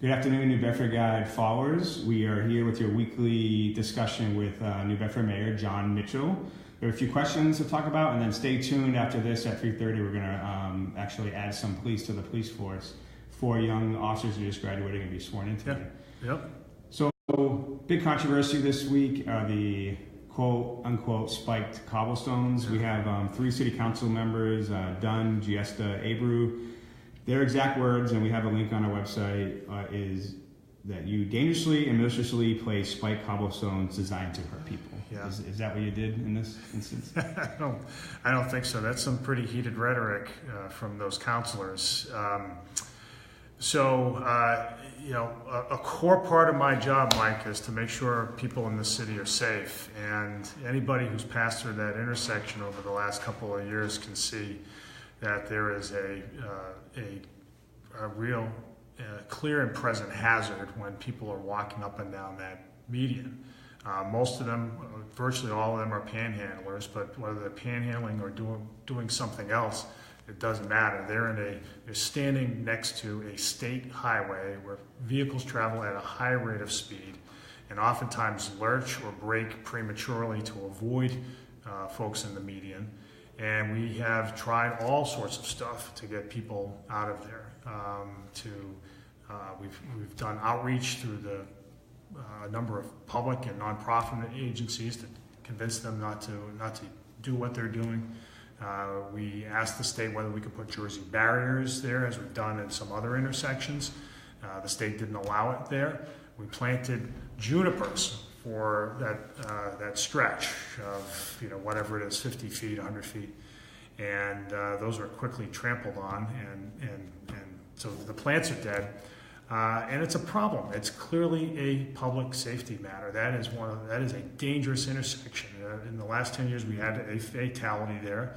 Good afternoon, New Bedford Guide followers. We are here with your weekly discussion with New Bedford Mayor Jon Mitchell. There are a few questions to talk about, and then stay tuned after this at 3:30. We're going to actually add some police to the police force. 4 young officers who just graduated and be sworn in today. Yep. So, big controversy this week are the quote-unquote spiked cobblestones. We have 3 city council members, Dunn, Giesta, Abreu. Their exact words, and we have a link on our website, is that you dangerously and maliciously place spiked cobblestones designed to hurt people. Yeah. Is that what you did in this instance? I don't think so. That's some pretty heated rhetoric from those counselors. A core part of my job, Mike, is to make sure people in the city are safe. And anybody who's passed through that intersection over the last couple of years can see that there is a real clear and present hazard when people are walking up and down that median. Most of them, virtually all of them, are panhandlers, but whether they're panhandling or doing something else, it doesn't matter. They're standing next to a state highway where vehicles travel at a high rate of speed and oftentimes lurch or brake prematurely to avoid folks in the median. And we have tried all sorts of stuff to get people out of there. We've done outreach through a number of public and nonprofit agencies to convince them not to do what they're doing. We asked the state whether we could put Jersey barriers there, as we've done in some other intersections. The state didn't allow it there. We planted junipers for that stretch of whatever it is, 50 feet, 100 feet, and those were quickly trampled on, and so the plants are dead, and it's a problem. It's clearly a public safety matter. That is a dangerous intersection. In the last 10 years, we had a fatality there.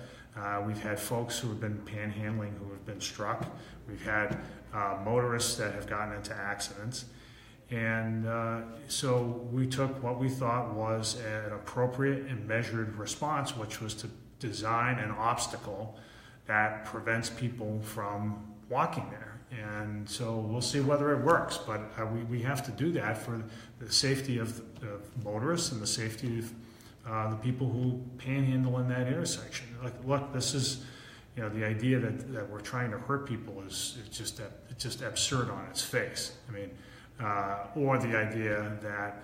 We've had folks who have been panhandling who have been struck. We've had motorists that have gotten into accidents. And so we took what we thought was an appropriate and measured response, which was to design an obstacle that prevents people from walking there. And so we'll see whether it works, but we have to do that for the safety of motorists and the safety of the people who panhandle in that intersection. Look, this is, the idea that we're trying to hurt people is just absurd on its face. I mean, or the idea that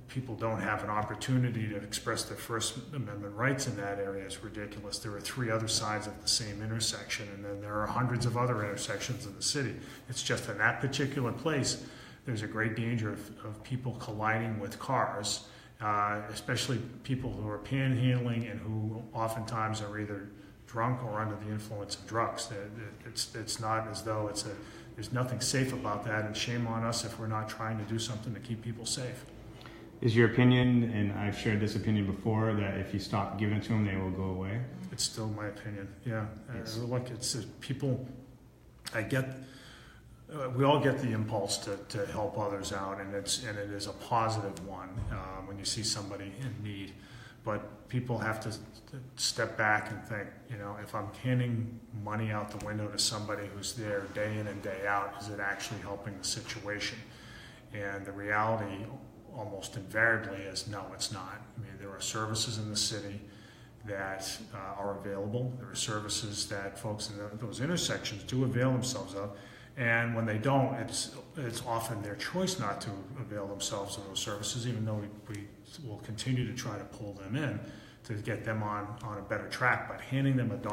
people don't have an opportunity to express their First Amendment rights in that area is ridiculous. There are 3 other sides of the same intersection, and then there are hundreds of other intersections in the city. It's just in that particular place, there's a great danger of people colliding with cars, especially people who are panhandling and who oftentimes are either drunk or under the influence of drugs. It's not as though there's nothing safe about that, and shame on us if we're not trying to do something to keep people safe. Is your opinion, and I've shared this opinion before, that if you stop giving it to them, they will go away? It's still my opinion, yeah. Look, it's people, we all get the impulse to help others out, and it is a positive one when you see somebody in need. But people have to step back and think, if I'm handing money out the window to somebody who's there day in and day out, is it actually helping the situation? And the reality almost invariably is no, it's not. I mean, there are services in the city that are available. There are services that folks in those intersections do avail themselves of. And when they don't, it's often their choice not to avail themselves of those services, even though we will continue to try to pull them in to get them on a better track. But handing them $1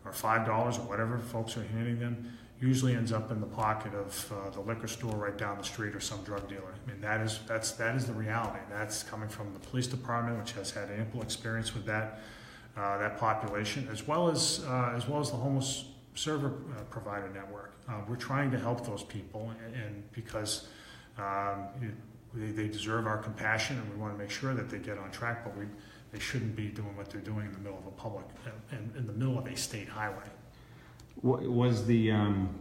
or $5 or whatever folks are handing them usually ends up in the pocket of the liquor store right down the street or some drug dealer. I mean, that is the reality. That's coming from the police department, which has had ample experience with that population, as well as the homeless server provider network. We're trying to help those people, and because they deserve our compassion, and we want to make sure that they get on track, but they shouldn't be doing what they're doing in the middle of in the middle of a state highway. Was the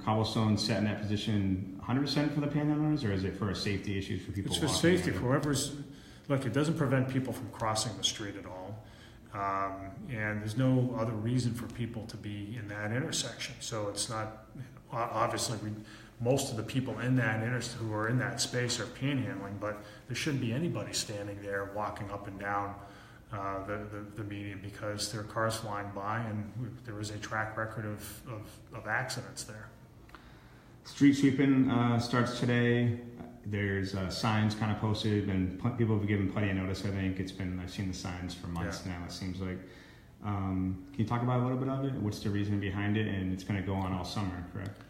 cobblestone set in that position 100% for the panhandlers, or is it for safety issues for people? It's for safety for whoever's. Look, it doesn't prevent people from crossing the street at all. And there's no other reason for people to be in that intersection. So it's not, obviously most of the people in that who are in that space are panhandling, but there shouldn't be anybody standing there walking up and down the median because there are cars flying by, and there is a track record of accidents there. Street sweeping starts today. There's signs kind of posted, and people have given plenty of notice. I think I've seen the signs for months now. It seems like. Can you talk about a little bit of it? What's the reason behind it? And it's going to go on all summer, correct?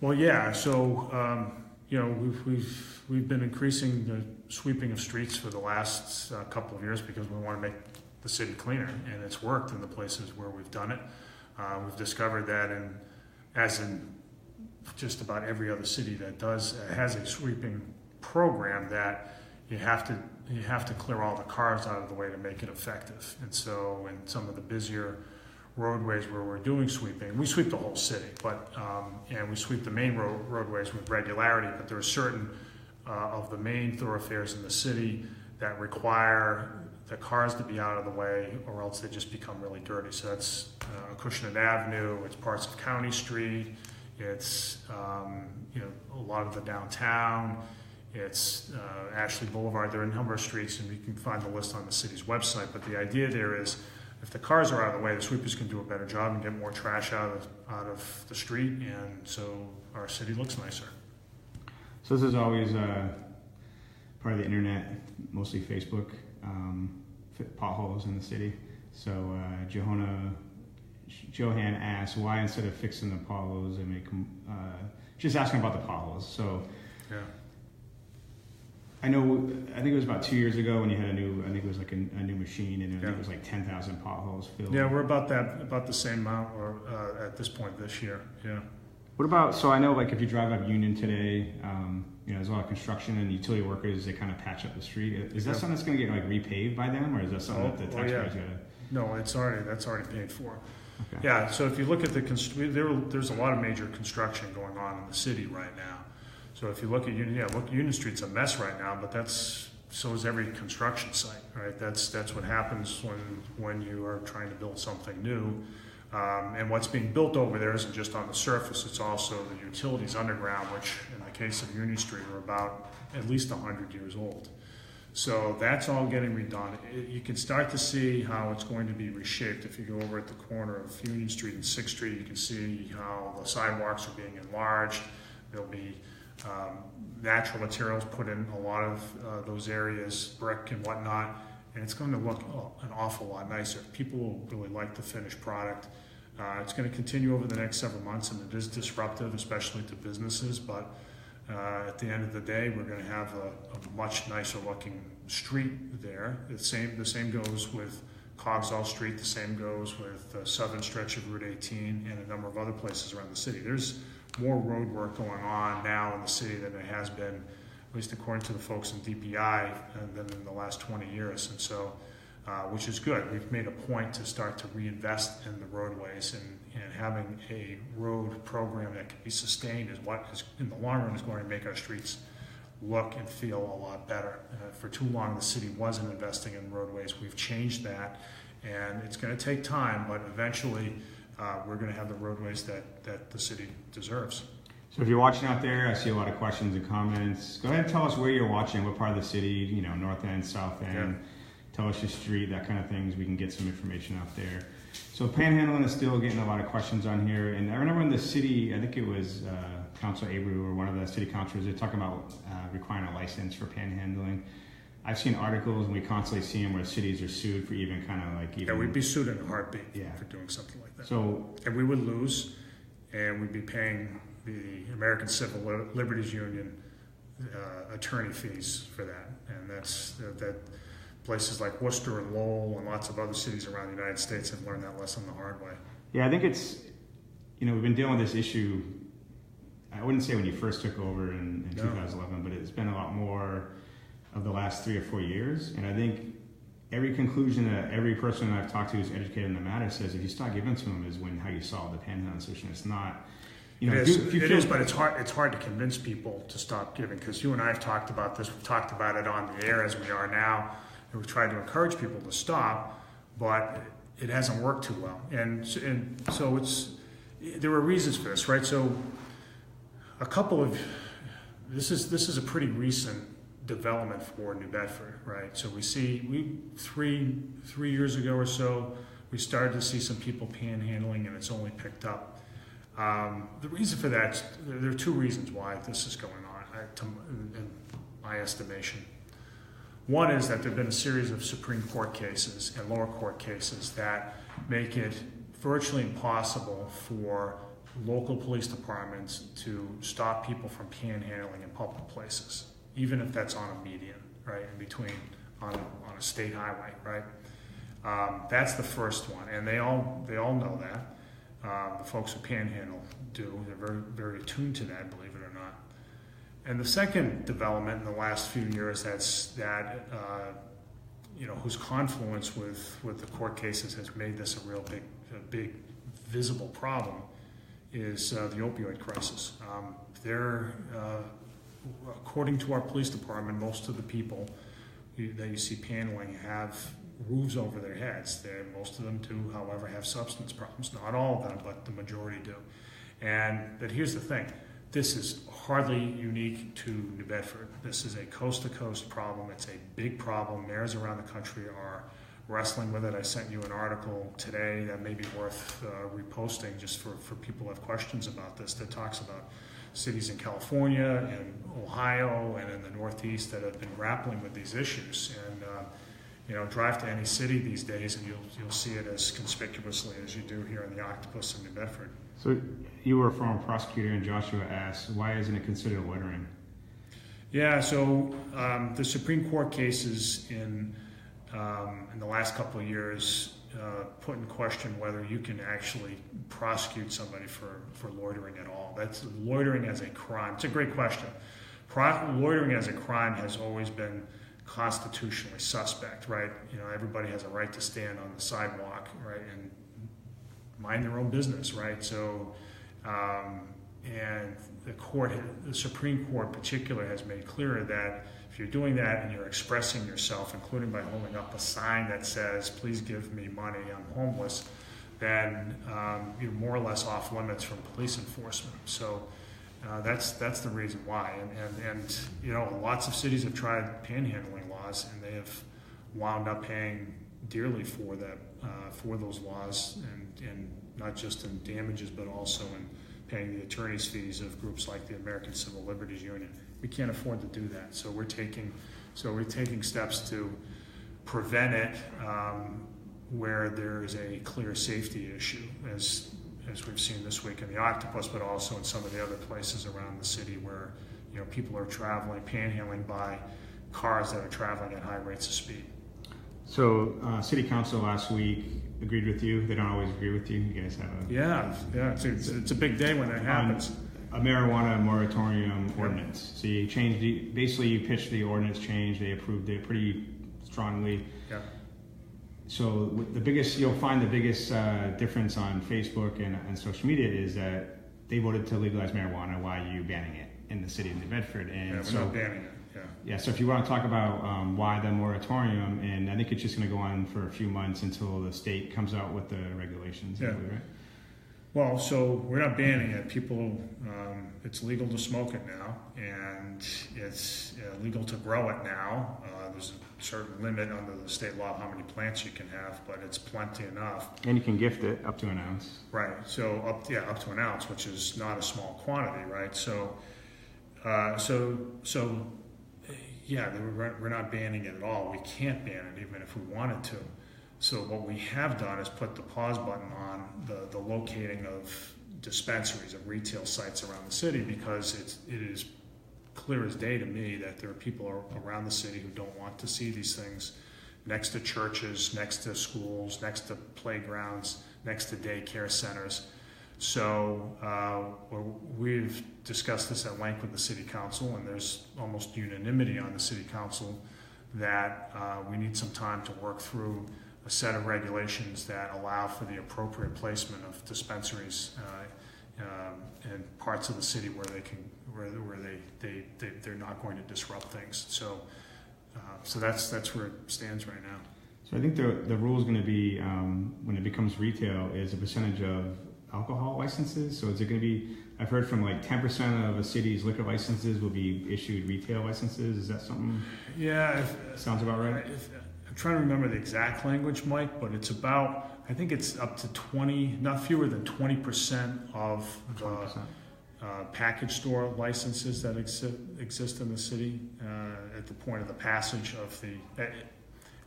Well, yeah. So we've been increasing the sweeping of streets for the last couple of years because we want to make the city cleaner, and it's worked in the places where we've done it. We've discovered that, as in just about every other city that has a sweeping program, that you have to clear all the cars out of the way to make it effective. And so in some of the busier roadways where we're doing sweeping, we sweep the whole city, and we sweep the main roadways with regularity, but there are certain of the main thoroughfares in the city that require the cars to be out of the way, or else they just become really dirty. So that's Acushnet Avenue, it's parts of County Street, it's a lot of the downtown, it's Ashley Boulevard. There are a number of streets, and you can find the list on the city's website. But the idea there is, if the cars are out of the way, the sweepers can do a better job and get more trash out of the street, and so our city looks nicer. So this is always part of the internet, mostly Facebook, potholes in the city. So Johan asked, why instead of fixing the potholes and make them, just asking about the potholes. So yeah. I think it was about 2 years ago when you had a new machine, and it was like 10,000 potholes filled. Yeah, we're about the same amount, or at this point this year. Yeah. What about, so I know like if you drive up Union today, there's a lot of construction and utility workers, they kind of patch up the street. Is that something that's going to get like repaved by them, or is that something that the taxpayers got to? No, that's already paid for. Okay. Yeah, so if you look at there's a lot of major construction going on in the city right now. So if you look at Union Street's a mess right now, but so is every construction site, right? That's what happens when you are trying to build something new. And what's being built over there isn't just on the surface, it's also the utilities underground, which in the case of Union Street are about at least 100 years old. So that's all getting redone. You can start to see how it's going to be reshaped. If you go over at the corner of Union Street and 6th Street, you can see how the sidewalks are being enlarged. There'll be natural materials put in a lot of those areas, brick and whatnot, and it's going to look an awful lot nicer. People will really like the finished product. It's going to continue over the next several months, and it is disruptive, especially to businesses, but at the end of the day, we're going to have a much nicer looking street there. The same goes with Cogswell Street, the same goes with the southern stretch of Route 18 and a number of other places around the city. There's more road work going on now in the city than there has been, at least according to the folks in DPI, than in the last 20 years. And so, which is good. We've made a point to start to reinvest in the roadways, and having a road program that can be sustained is what is, in the long run, is going to make our streets look and feel a lot better. For too long, the city wasn't investing in roadways. We've changed that, and it's going to take time, but eventually we're going to have the roadways that the city deserves. So if you're watching out there, I see a lot of questions and comments. Go ahead and tell us where you're watching, what part of the city, north end, south end. Yeah. Tell us your street, that kind of things. We can get some information out there. So panhandling is still getting a lot of questions on here. And I remember in the city, I think it was Councilor Abreu or one of the city councilors, they're talking about requiring a license for panhandling. I've seen articles, and we constantly see them where cities are sued for even kind of like even... Yeah, we'd be sued in a heartbeat for doing something like that. So, and we would lose, and we'd be paying the American Civil Liberties Union attorney fees for that. And that's that. Places like Worcester and Lowell and lots of other cities around the United States have learned that lesson the hard way. Yeah, I think it's, we've been dealing with this issue, I wouldn't say when you first took over in 2011, but it's been a lot more of the last 3 or 4 years. And I think every conclusion that every person I've talked to who's educated in the matter says if you start giving to them is when how you solve the panhandling solution. It's not, it is, but it's hard to convince people to stop giving, because you and I have talked about this. We've talked about it on the air as we are now. And we've tried to encourage people to stop, but it hasn't worked too well. And so there are reasons for this, right? So a couple of, this is a pretty recent development for New Bedford, right? So we 3 years ago or so, we started to see some people panhandling, and it's only picked up. The reason for that, there are 2 reasons why this is going on, in my estimation. One is that there have been a series of Supreme Court cases and lower court cases that make it virtually impossible for local police departments to stop people from panhandling in public places, even if that's on a median, right, in between, on a state highway, right? That's the first one, and they all know that. The folks who panhandle do. They're very, very attuned to that, believe it or not. And the second development in the last few years whose confluence with the court cases has made this a big visible problem is the opioid crisis. According to our police department, most of the people that you see panhandling have roofs over their heads. Most of them do, however, have substance problems. Not all of them, but the majority do. But here's the thing. This is hardly unique to New Bedford. This is a coast-to-coast problem. It's a big problem. Mayors around the country are wrestling with it. I sent you an article today that may be worth reposting just for people who have questions about this, that talks about cities in California and Ohio and in the Northeast that have been grappling with these issues. And drive to any city these days and you'll see it as conspicuously as you do here in the Octopus in New Bedford. So you were a former prosecutor, and Joshua asked, why isn't it considered loitering? Yeah, so the Supreme Court cases in the last couple of years put in question whether you can actually prosecute somebody for loitering at all. That's loitering as a crime. It's a great question. Loitering as a crime has always been constitutionally suspect, right? Everybody has a right to stand on the sidewalk, right, and mind their own business, right? So, and the Supreme Court in particular has made clear that if you're doing that and you're expressing yourself, including by holding up a sign that says, please give me money, I'm homeless, then you're more or less off limits from police enforcement. So that's the reason why. And lots of cities have tried panhandling laws, and they have wound up paying dearly for those laws, and not just in damages, but also in paying the attorney's fees of groups like the American Civil Liberties Union. We can't afford to do that, so we're taking steps to prevent it where there is a clear safety issue, as we've seen this week in the Octopus, but also in some of the other places around the city where people are traveling, panhandling by cars that are traveling at high rates of speed. So City Council last week agreed with you. They don't always agree with you. You guys have a... Yeah. It's a big day when that happens. A marijuana moratorium ordinance. So you changed, basically you pitched the ordinance change. They approved it pretty strongly. Yeah. So you'll find the biggest difference on Facebook and social media is that they voted to legalize marijuana. Why are you banning it in the city of New Bedford? And we're not banning it. Yeah, so if you want to talk about why the moratorium, and I think it's just going to go on for a few months until the state comes out with the regulations. Yeah. Right? Well, so we're not banning it. People, it's legal to smoke it now, and it's legal to grow it now. There's a certain limit under the state law how many plants you can have, but it's plenty enough. And you can gift it up to an ounce. Right. So up to an ounce, which is not a small quantity, right? So, yeah, we're not banning it at all. We can't ban it even if we wanted to. So what we have done is put the pause button on the locating of dispensaries, of retail sites around the city, because it is clear as day to me that there are people around the city who don't want to see these things next to churches, next to schools, next to playgrounds, next to daycare centers. So we've discussed this at length with the City Council, and there's almost unanimity on the City Council that we need some time to work through a set of regulations that allow for the appropriate placement of dispensaries in parts of the city where they're not going to disrupt things. So that's where it stands right now. So I think the rule is going to be when it becomes retail is a percentage of alcohol licenses. So is it going to be? I've heard from like 10% of a city's liquor licenses will be issued retail licenses. Is that something? Yeah, Sounds about right. I'm trying to remember the exact language, Mike, but it's about, I think it's up to 20, not fewer than 20% of the 20%. Package store licenses that exist in the city at the point of the passage of the,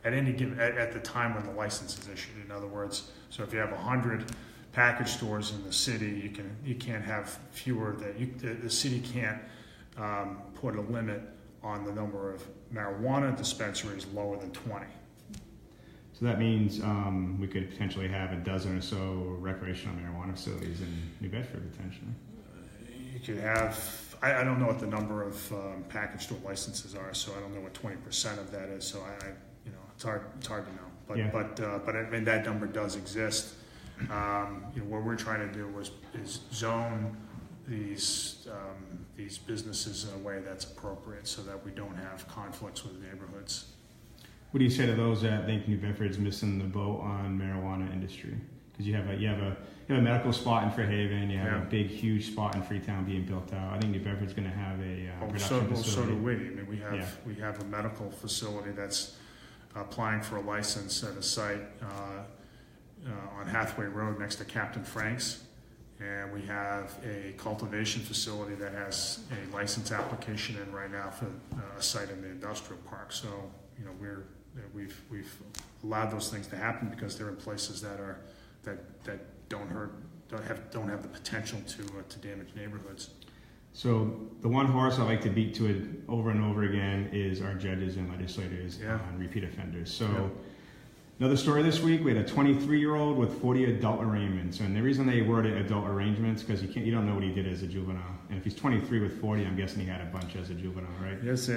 at any given, at the time when the license is issued. In other words, so if you have 100 package stores in the city, you can't have fewer that the city can't put a limit on the number of marijuana dispensaries lower than 20. So that means we could potentially have a dozen or so recreational marijuana facilities in New Bedford potentially. You could have, I don't know what the number of package store licenses are, so I don't know what 20% of that is. So it's hard to know. But Yeah. but I mean that number does exist. What we're trying to do is zone these businesses in a way that's appropriate, so that we don't have conflicts with neighborhoods. What do you say to those that think New Bedford's missing the boat on marijuana industry? Because you have a medical spot in Fairhaven, you have a big, huge spot in Freetown being built out. I think New Bedford's going to have a production facility. So do we. I mean, we have a medical facility that's applying for a license at a site on Hathaway Road next to Captain Frank's, and we have a cultivation facility that has a license application in right now for a site in the industrial park. So we've allowed those things to happen because they're in places that don't have the potential to damage neighborhoods. So the one horse I like to beat to it over and over again is our judges and legislators on repeat offenders. So another story this week, we had a 23-year-old with 40 adult arraignments. And the reason they worded adult arrangements because you don't know what he did as a juvenile. And if he's 23 with 40, I'm guessing he had a bunch as a juvenile, right? Yes,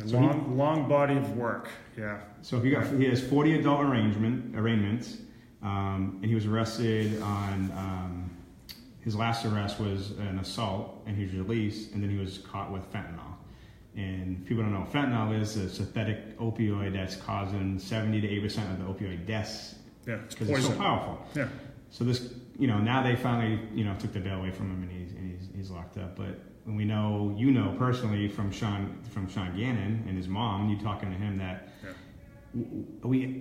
long body of work. Yeah. So he has 40 adult arraignments, and he was arrested on. His last arrest was an assault, and he was released, and then he was caught with fentanyl. And people don't know what fentanyl is a synthetic opioid that's causing 70 to 80% of the opioid deaths. Yeah, because it's so powerful. Yeah. So this, now they finally, took the bail away from him, and he's locked up. But when we know, personally from Sean Gannon and his mom, you talking to him that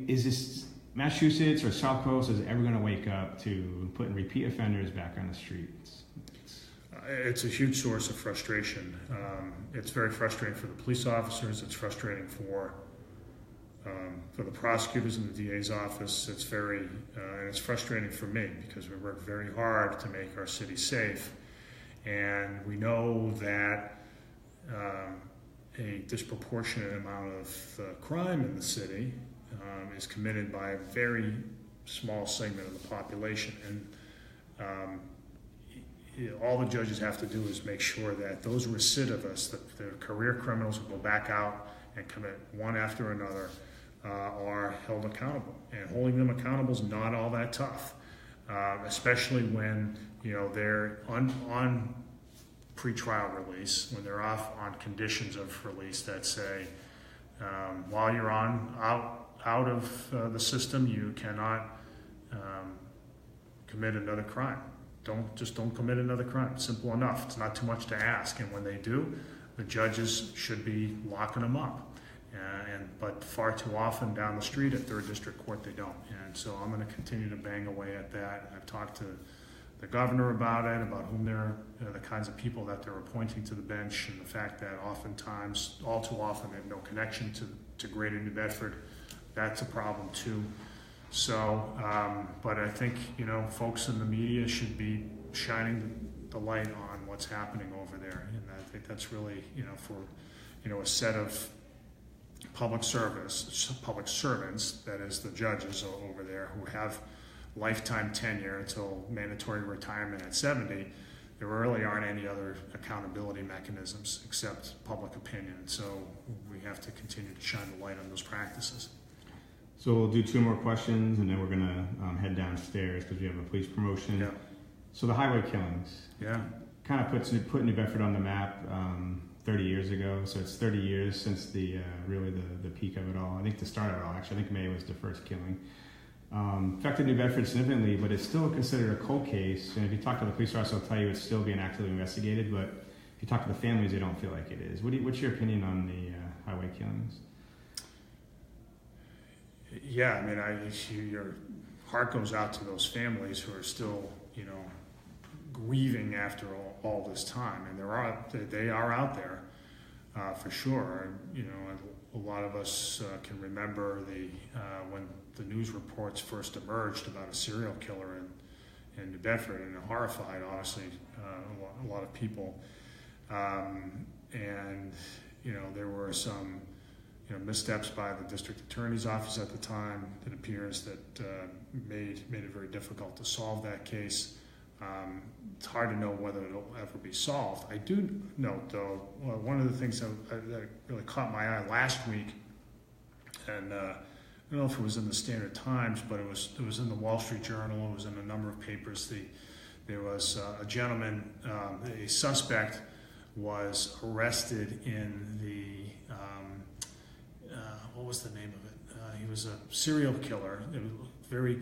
is this Massachusetts or South Coast is ever going to wake up to putting repeat offenders back on the streets? It's a huge source of frustration. It's very frustrating for the police officers. It's frustrating for the prosecutors in the DA's office. It's and it's frustrating for me because we work very hard to make our city safe, and we know that a disproportionate amount of crime in the city is committed by a very small segment of the population, and all the judges have to do is make sure that those recidivists, the career criminals who go back out and commit one after another, are held accountable. And holding them accountable is not all that tough, especially when they're on pre-trial release, when they're off on conditions of release that say while you're out of the system, you cannot commit another crime. Don't commit another crime. Simple enough. It's not too much to ask. And when they do, the judges should be locking them up. But far too often down the street at 3rd District Court, they don't. And so I'm going to continue to bang away at that. I've talked to the governor about it, about whom they're the kinds of people that they're appointing to the bench, and the fact that oftentimes, all too often, they have no connection to Greater New Bedford. That's a problem too. So, but I think, folks in the media should be shining the light on what's happening over there. And I think that's really, for, a set of public servants, that is the judges over there, who have lifetime tenure until mandatory retirement at 70, there really aren't any other accountability mechanisms except public opinion. So we have to continue to shine the light on those practices. So we'll do 2 more questions, and then we're going to head downstairs because we have a police promotion. Yeah. So the highway killings. Yeah. Kind of put New Bedford on the map 30 years ago. So it's 30 years since the peak of it all. I think the start of it all, actually. I think May was the first killing. affected New Bedford significantly, but it's still considered a cold case. And if you talk to the police officer, they'll tell you it's still being actively investigated. But if you talk to the families, they don't feel like it is. What's your opinion on the highway killings? Yeah, I mean, your heart goes out to those families who are still, grieving after all this time, and they are out there for sure. A lot of us can remember when the news reports first emerged about a serial killer in New Bedford, and it horrified, honestly, a lot of people. And there were some missteps by the district attorney's office at the time. It appears that made it very difficult to solve that case. It's hard to know whether it'll ever be solved. I do note, though, one of the things that really caught my eye last week, and I don't know if it was in the Standard Times, but it was in the Wall Street Journal. It was in a number of papers. There was a gentleman, a suspect, was arrested in the what was the name of it? He was a serial killer. It was very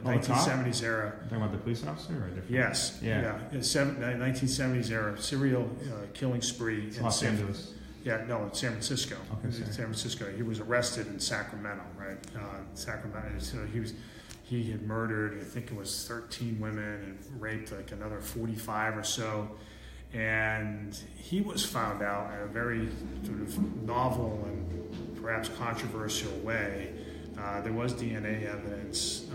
1970s era. Talking about the police officer or different? Yes. Yeah. 1970s era serial killing spree in Los Angeles. Yeah, no, in San Francisco. Okay, San Francisco. He was arrested in Sacramento, right? Sacramento. So he had murdered, I think it was 13 women, and raped like another 45 or so. And he was found out in a very sort of novel and perhaps controversial way. There was DNA evidence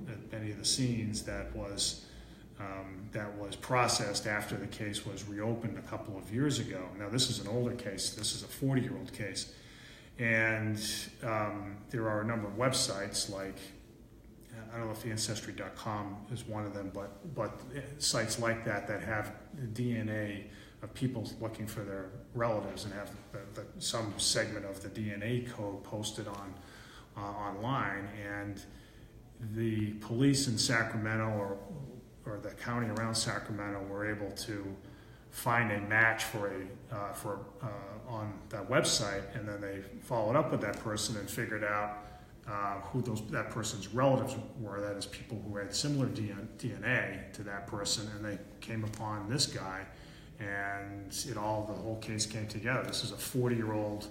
at many of the scenes that was processed after the case was reopened a couple of years ago. Now, this is an older case. This is a 40-year-old case. And there are a number of websites like, I don't know if Ancestry.com is one of them, but sites like that have DNA of people looking for their relatives and have some segment of the DNA code posted online. And the police in Sacramento or the county around Sacramento were able to find a match on that website, and then they followed up with that person and figured out who that person's relatives were. That is, people who had similar DNA to that person, and they came upon this guy, and the whole case came together. This is a 40-year-old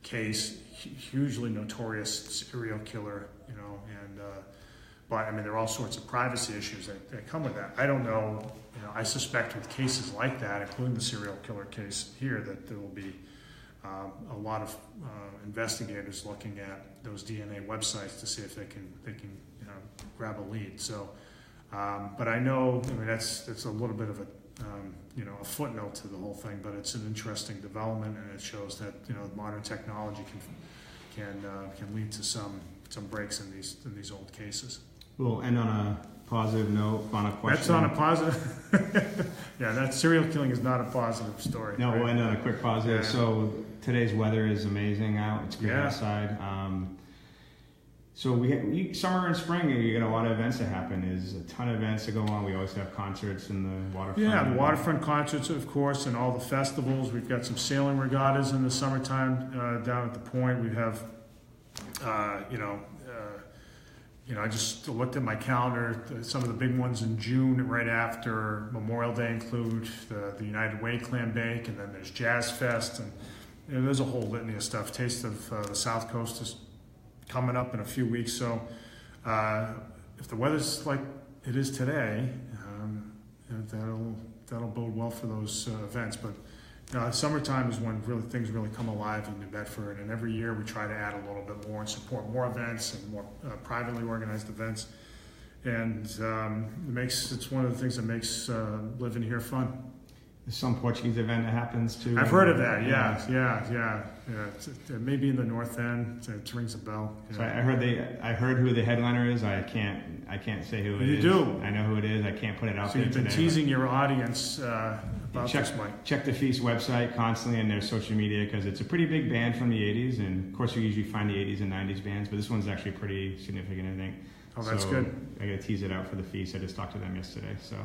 case, hugely notorious serial killer, but I mean, there are all sorts of privacy issues that come with that. I don't know, I suspect with cases like that, including the serial killer case here, that there will be a lot of investigators looking at those DNA websites to see if they can grab a lead. So, but I know, that's a little bit of a footnote to the whole thing, but it's an interesting development, and it shows that modern technology can lead to some breaks in these old cases. We'll end on a positive note. Final question. That's on a positive. Yeah, that serial killing is not a positive story. No, right? We'll end on a quick positive. Yeah. So today's weather is amazing out. It's great outside. So summer and spring, you get a lot of events that happen. There's a ton of events that go on. We always have concerts in the waterfront. Yeah, the waterfront concerts, of course, and all the festivals. We've got some sailing regattas in the summertime down at the point. We have, I just looked at my calendar. Some of the big ones in June, right after Memorial Day, include the United Way Clam Bake, and then there's Jazz Fest, and there's a whole litany of stuff. Taste of the South Coast is coming up in a few weeks. So if the weather's like it is today, that'll bode well for those events. But summertime is when things really come alive in New Bedford, and every year we try to add a little bit more and support more events and more privately organized events. And it's one of the things that makes living here fun. There's some Portuguese event that happens too. I've heard of that. Yeah. It may be in the North End. It rings a bell. Yeah. So I heard who the headliner is. I can't say who it is. You do. I know who it is. I can't put it out there. So you've been teasing your audience about this, Mike. Check the Feast website constantly and their social media, because it's a pretty big band from the 80s. And of course, you usually find the 80s and 90s bands, but this one's actually pretty significant, I think. Oh, that's good. I got to tease it out for the Feast. I just talked to them yesterday. So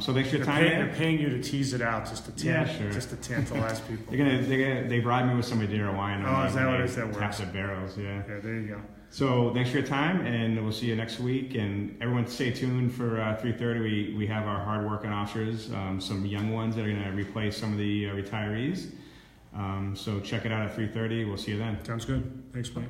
So thanks for your time. They're paying you to tease it out, just to just to tantalize people. They bribed me with some Madeira wine. Oh, is that what it is? That works. Tap the barrels, yeah. Yeah, there you go. So thanks for your time, and we'll see you next week. And everyone, stay tuned for 3:30. We have our hard-working officers, some young ones that are going to replace some of the retirees. So check it out at 3:30. We'll see you then. Sounds good. Thanks, Mike.